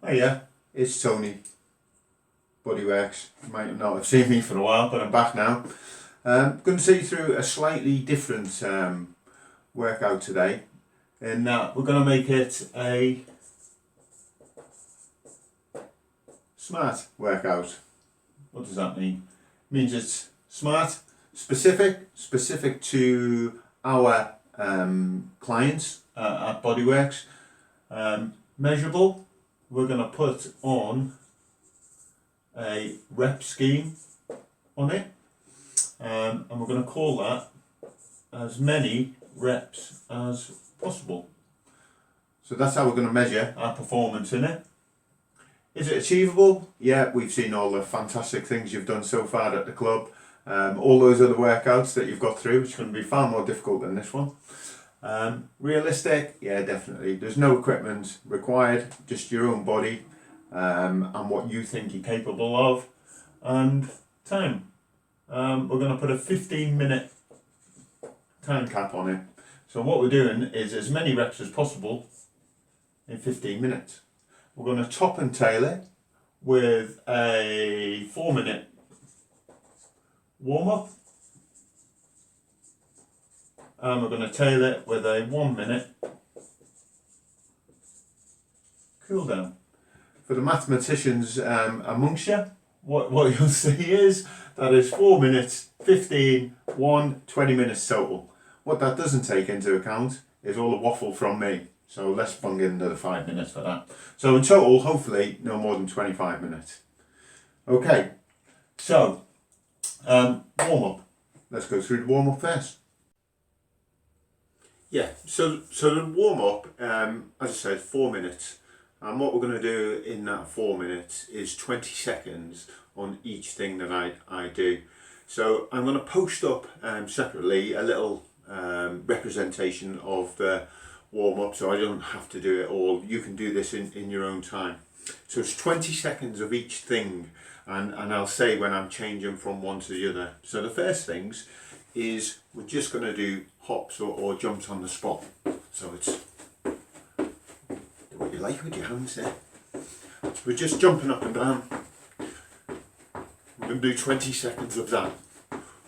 Hiya, it's Tony, Bodyworks. You might not have seen me for a while, but I'm back now. I'm going to take you through a slightly different workout today. In that we're going to make it a smart workout. What does that mean? It means it's smart, specific to our clients at Bodyworks. Measurable. We're going to put on a rep scheme on it, and we're going to call that as many reps as possible. So that's how we're going to measure our performance in it. Is it achievable? Yeah, we've seen all the fantastic things you've done so far at the club, all those other workouts that you've got through, which are going to be far more difficult than this one. Realistic? Yeah, definitely. There's no equipment required, just your own body and what you think you're capable of, and time. We're going to put a 15-minute time cap on it. So what we're doing is as many reps as possible in 15 minutes. We're going to top and tail it with a 4-minute warm-up. And we're going to tail it with a 1-minute cool down. For the mathematicians amongst you, what you'll see is that is 4 minutes, 15, 1, 20 minutes total. What that doesn't take into account is all the waffle from me. So let's bung in another 5 minutes for that. So in total, hopefully, no more than 25 minutes. Okay, so warm-up. Let's go through the warm-up first. Yeah, so the warm-up, as I said, 4 minutes. And what we're going to do in that 4 minutes is 20 seconds on each thing that I do. So I'm going to post up separately a little representation of the warm-up, so I don't have to do it all. You can do this in your own time. So it's 20 seconds of each thing, and I'll say when I'm changing from one to the other. So the first things is we're just going to do hops or jumps on the spot. So it's do what you like with your hands there. So we're just jumping up and down. We're going to do 20 seconds of that.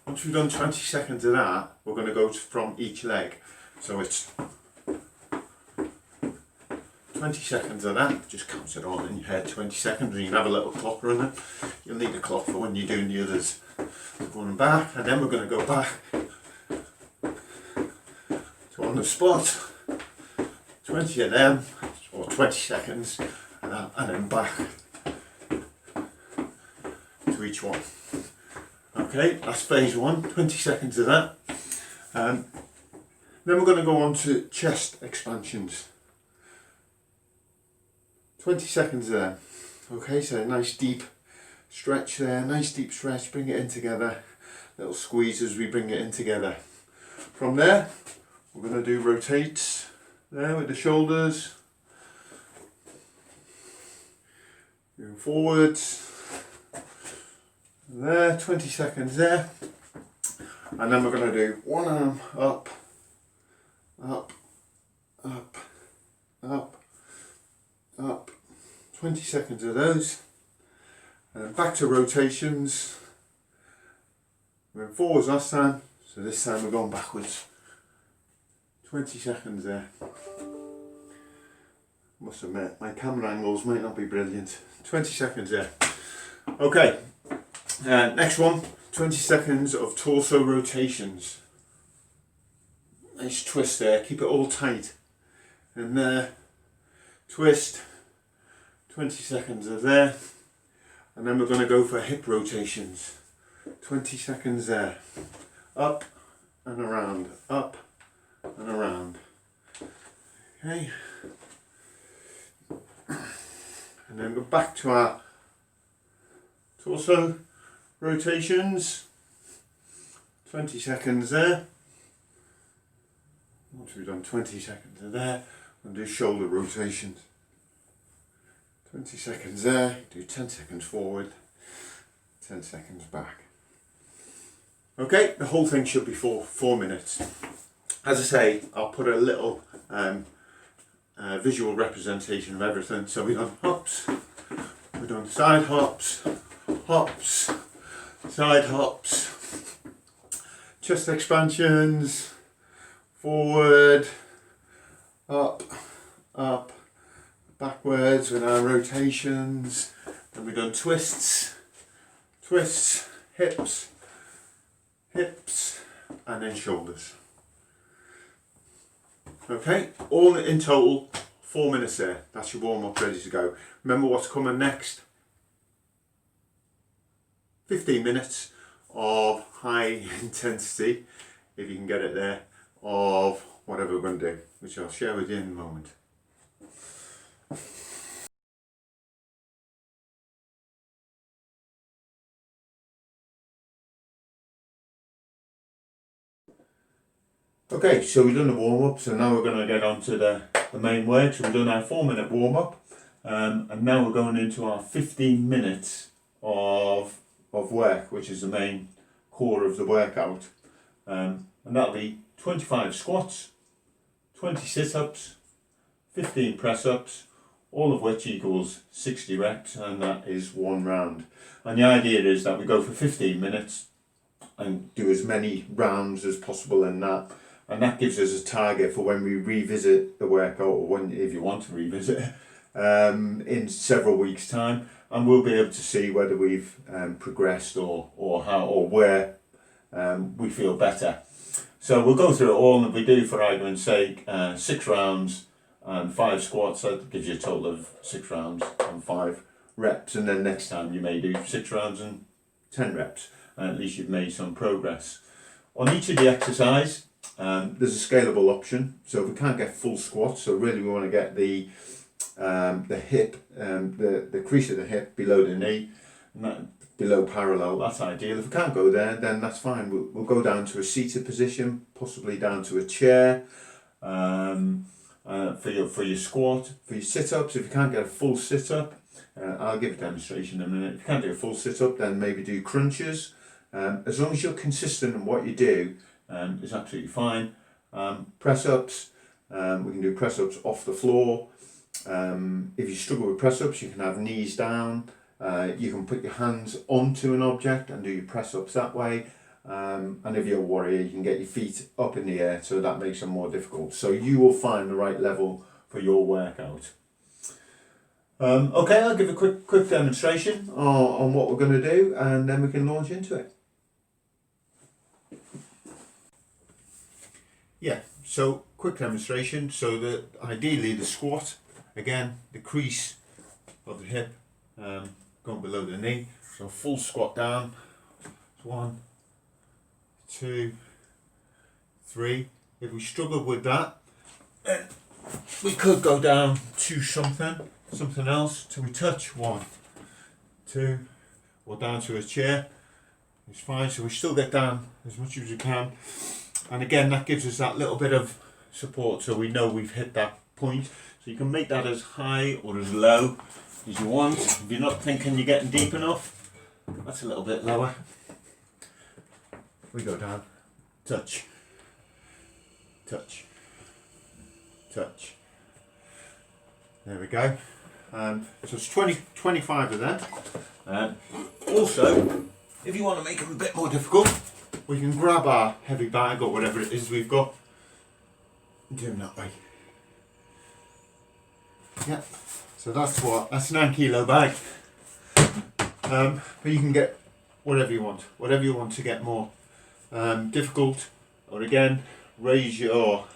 Once we've done 20 seconds of that, we're going to go from each leg. So it's 20 seconds of that, just counts it all in your head, 20 seconds, and you can have a little clock running. You'll need a clock for when you're doing the others. So going back, and then we're going to go back. So on the spot, 20 of them, or 20 seconds, and then back to each one. Okay, that's phase one, 20 seconds of that. Then we're going to go on to chest expansions. 20 seconds there. Okay, so a nice deep stretch there, nice deep stretch, bring it in together. Little squeeze as we bring it in together. From there, we're going to do rotates there with the shoulders. Moving forwards. There, 20 seconds there. And then we're going to do one arm up, up, up, up, up. 20 seconds of those. And then back to rotations. We went forwards last time, so this time we're going backwards. 20 seconds there. Must admit, my camera angles might not be brilliant. 20 seconds there. Okay, next one, 20 seconds of torso rotations. Nice twist there, keep it all tight. And there, twist. 20 seconds of there, and then we're going to go for hip rotations. 20 seconds there, up and around, up and around. Okay, and then go back to our torso rotations. 20 seconds there. Once we've done 20 seconds of there, we'll do shoulder rotations. 20 seconds there, do 10 seconds forward, 10 seconds back. Okay, the whole thing should be for 4 minutes. As I say, I'll put a little visual representation of everything. So we've done hops, we've done side hops, hops, side hops, chest expansions, forward, up, up, backwards with our rotations. Then we've done twists, twists, hips, hips, and then shoulders. Okay, all in total 4 minutes there. That's your warm up ready to go. Remember what's coming next. 15 minutes of high intensity, if you can get it there, of whatever we're going to do, which I'll share with you in a moment. Okay, so we've done the warm-up, so now we're going to get on to the main work. So we've done our 4-minute warm-up, and now we're going into our 15 minutes of work, which is the main core of the workout. And that'll be 25 squats, 20 sit-ups, 15 press-ups, all of which equals 60 reps, and that is 1 round. And the idea is that we go for 15 minutes and do as many rounds as possible in that. And that gives us a target for when we revisit the workout, or when, if you want to revisit it, in several weeks' time, and we'll be able to see whether we've progressed or how or where we feel better. So we'll go through it all, and we do, for argument's sake, 6 rounds and 5 squats. That gives you a total of 6 rounds and 5 reps, and then next time you may do 6 rounds and 10 reps, and at least you've made some progress. On each of the exercise, there's a scalable option. So if we can't get full squats, so really we want to get the hip, the crease of the hip below the knee, below parallel, that's ideal. If we can't go there, then that's fine. We'll go down to a seated position, possibly down to a chair. For your squat, for your sit-ups, if you can't get a full sit-up, I'll give a demonstration in a minute. If you can't do a full sit-up, then maybe do crunches. As long as you're consistent in what you do, is absolutely fine. Press-ups, we can do press-ups off the floor. If you struggle with press-ups, you can have knees down. You can put your hands onto an object and do your press-ups that way. And if you're a warrior, you can get your feet up in the air, so that makes them more difficult. So you will find the right level for your workout. Okay, I'll give a quick demonstration on what we're going to do, and then we can launch into it. Yeah, so quick demonstration. So ideally the squat, again, the crease of the hip going below the knee. So full squat down. 1, 2, 3. If we struggle with that, then we could go down to something else till we touch. 1, 2, or down to a chair. It's fine. So we still get down as much as we can. And again, that gives us that little bit of support, so we know we've hit that point. So you can make that as high or as low as you want. If you're not thinking you're getting deep enough, that's a little bit lower. We go down, touch, touch, touch. There we go. So it's 25 of them. Also, if you want to make them a bit more difficult, we can grab our heavy bag or whatever it is we've got and do them that way. Yeah, so that's 9 kilo bag. But you can get whatever you want to get more difficult, or again, raise your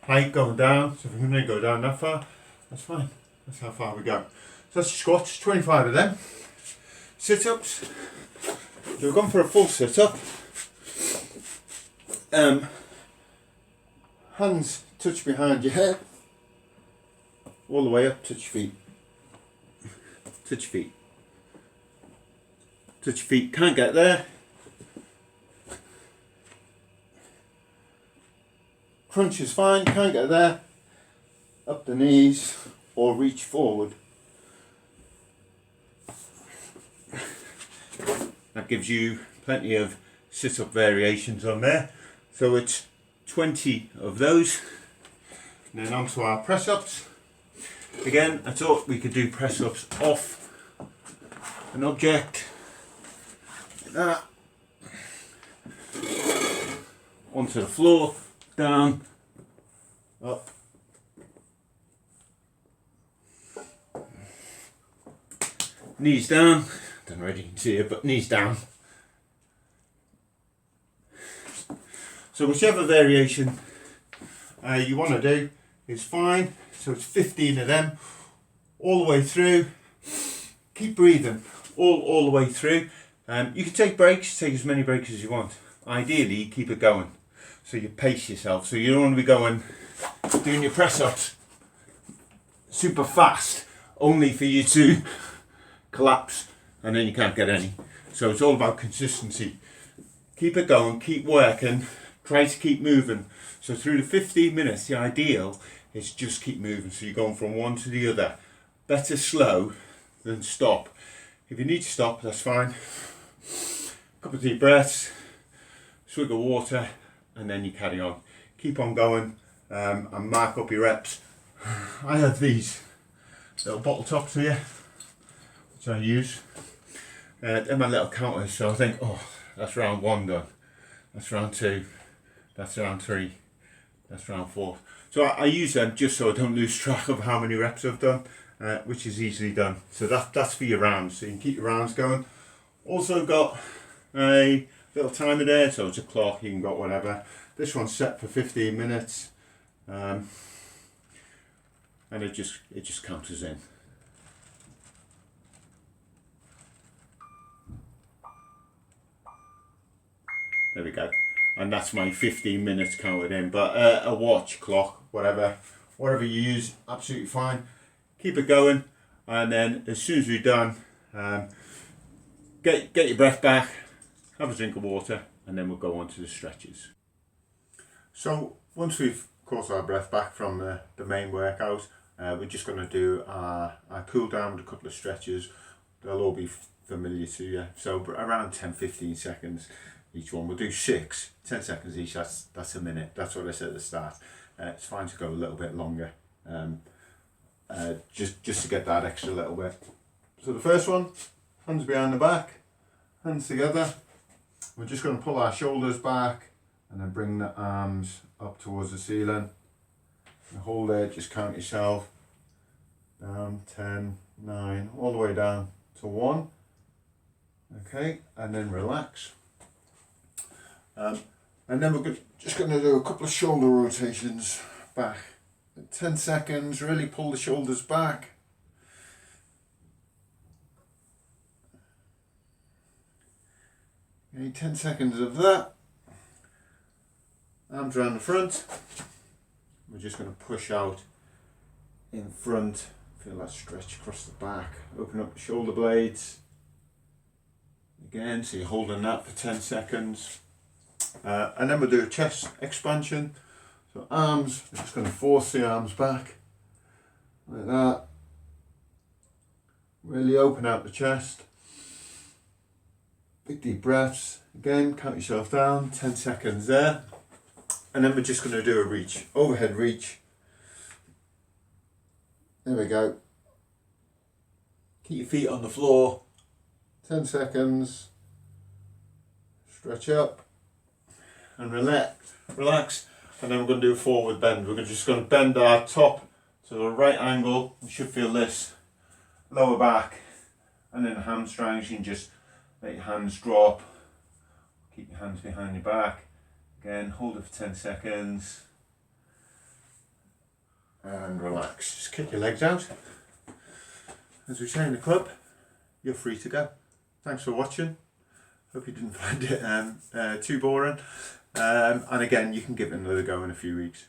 height going down. So if we're going to go down that far, that's fine. That's how far we go. So that's squats, 25 of them. Sit-ups. So we've gone for a full sit-up. Hands touch behind your head, all the way up, touch your feet, touch your feet, touch your feet, can't get there, crunch is fine, can't get there, up the knees or reach forward. That gives you plenty of sit-up variations on there. So it's 20 of those. And then onto our press-ups. Again, I thought we could do press ups off an object like that, onto the floor, down, up, knees down. Don't know if you can see it, but knees down. So whichever variation you want to do is fine. So it's 15 of them all the way through. Keep breathing all the way through. You can take breaks, take as many breaks as you want. Ideally, keep it going. So you pace yourself. So you don't want to be doing your press ups super fast, only for you to collapse and then you can't get any. So it's all about consistency. Keep it going, keep working, try to keep moving. So through the 15 minutes, the ideal is just keep moving. So you're going from one to the other. Better slow than stop. If you need to stop, that's fine. A couple of deep breaths, swig of water, and then you carry on. Keep on going and mark up your reps. I have these little bottle tops here, which I use. They're my little counters, so I think, oh, that's round 1 done. That's round 2. That's round 3. That's round 4. So I use them just so I don't lose track of how many reps I've done, which is easily done. So that's for your rounds, so you can keep your rounds going. Also got a little timer there, so it's a clock, you can got whatever. This one's set for 15 minutes, and it just counts us in. There we go. And that's my 15 minutes counted in. But a watch, clock, whatever you use, absolutely fine. Keep it going, and then as soon as we're done, get your breath back, have a drink of water, and then we'll go on to the stretches. So once we've caught our breath back from the main workout, we're just going to do our cool down with a couple of stretches. They'll all be familiar to you. So around 10-15 seconds each one. We'll do 6, 10 seconds each. That's a minute. That's what I said at the start. It's fine to go a little bit longer, just to get that extra little bit. So the first one, hands behind the back, hands together. We're just going to pull our shoulders back and then bring the arms up towards the ceiling. And hold it, just count yourself. Down, 10, 9, all the way down to 1. Okay, and then relax. And then we're just going to do a couple of shoulder rotations back. 10 seconds, really pull the shoulders back. Okay, 10 seconds of that. Arms around the front. We're just going to push out in front. Feel that stretch across the back. Open up the shoulder blades. Again, so you're holding that for 10 seconds. And then we'll do a chest expansion. So arms, we're just going to force the arms back. Like that. Really open out the chest. Big deep breaths. Again, count yourself down, 10 seconds there. And then we're just going to do a reach, overhead reach. There we go. Keep your feet on the floor. 10 seconds. Stretch up and relax. And then we're going to do a forward bend. We're just going to bend our top to the right angle. You should feel this. Lower back and then the hamstrings. You can just let your hands drop. Keep your hands behind your back. Again, hold it for 10 seconds. And relax. Just kick your legs out. As we say in the club, you're free to go. Thanks for watching. Hope you didn't find it too boring. And again, you can give it another go in a few weeks.